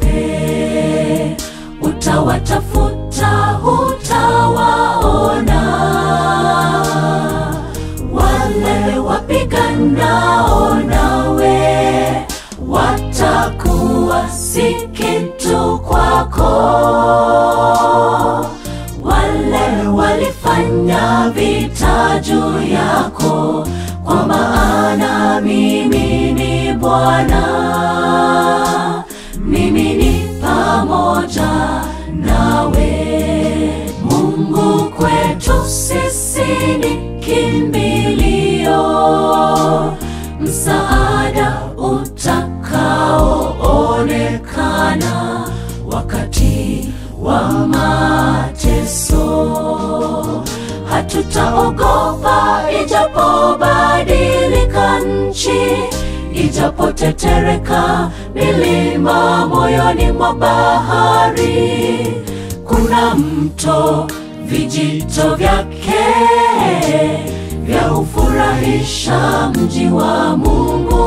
Usiogope, utawatafuta utawaona, wale wapiganao nawe watakuwa si kitu kwako, wale walifanya vita juu yako, kwa maana mimi ni Bwana, mimi ni pamoja nawe. Mungu kwetu sisi ni kimbilio, msaada utakaoonekana wakati wa mateso. Hatutaogopa ijapobadilika nchi, ijapotetereka milima moyoni mwa bahari. Kuna mto, vijito vyake vya ufurahisha mji wa Mungu.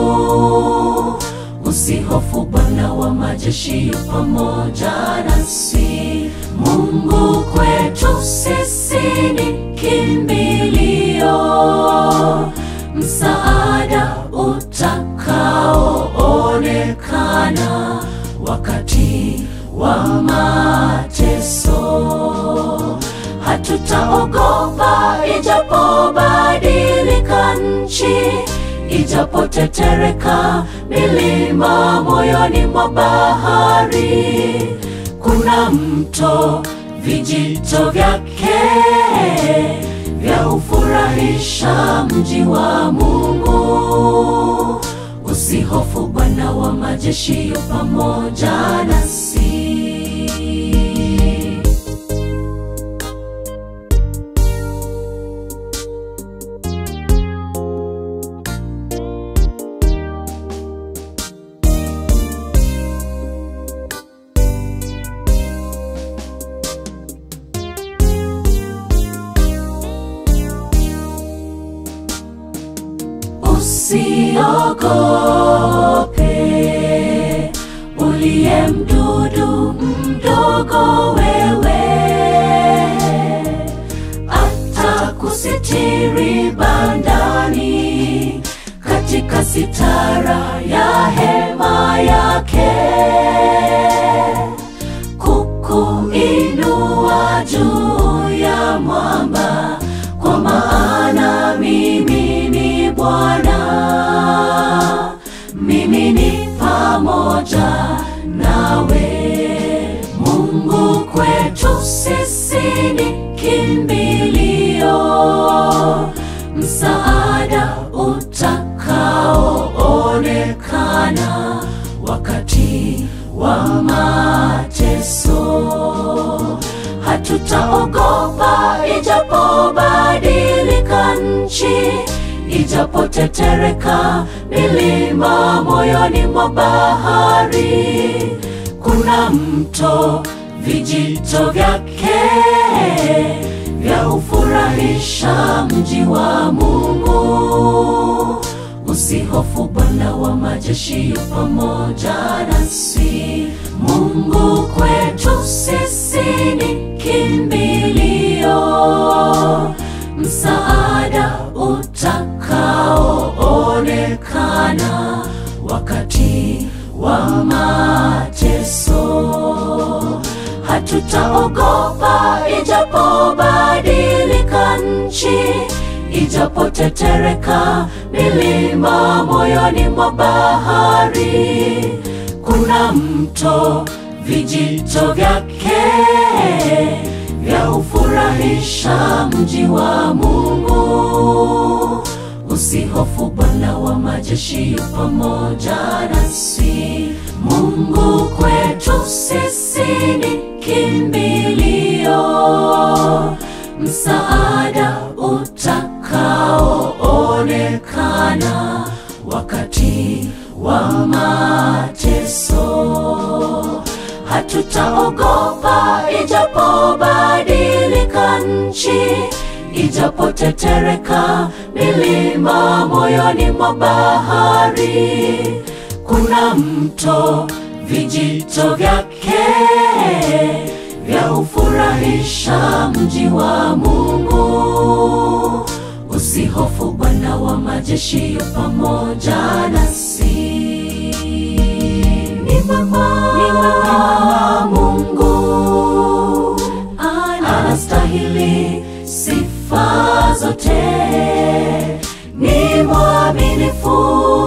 Usihofu, Bwana wa majeshi yu pamoja nasi. Mungu kwetu sisi ni kimbilio, msaada utakaoonekana wakati wa mateso. Hatutaogopa ijapobadilika nchi, ijapotetereka milima moyoni mwa bahari. Kuna mto, vijito vyake vya ufurahisha mji wa Mungu. Usihofu, Bwana wa majeshi yu pamoja nasi. Usiogope, uliye mdudu mdogo wewe, atakusitiri bandani katika sitara ya hema yake, kukuinua juu ya mwamba, kwa maana mimi ni Bwana, mimi ni pamoja nawe. Mungu kwetu sisi ni kimbilio, msaada utakaoonekana wakati wa mateso. Hatutaogopa ijapobadilika nchi, ijapotetereka milima moyoni mwa bahari. Kuna mto, vijito vyake vya ufurahisha mji wa Mungu. Usihofu, Bwana wa majeshi yu pamoja nasi. Mungu kwetu sisi ni kimbilio, msaada utakaoonekana wakati wa mateso. Hatutaogopa ijapobadilika nchi, ijapotetereka milima moyoni mwa bahari. Kuna mto, vijito vyake vya ufurahisha mji wa Mungu. Usihofu, Bwana wa majeshi yu pamoja nasi. Mungu kwetu sisi ni kimbilio, msaada utakaoonekana wakati wa mateso. Hatutaogopa ijapobadilika nchi, ijapotetereka milima moyoni mwa bahari. kuna mto, vijito vyake vya ufurahisha mji wa Mungu. Usihofu, Bwana wa majeshi yu pamoja nasi. Ni mwema Mungu, anastahili sifa zote. Ni mwaminifu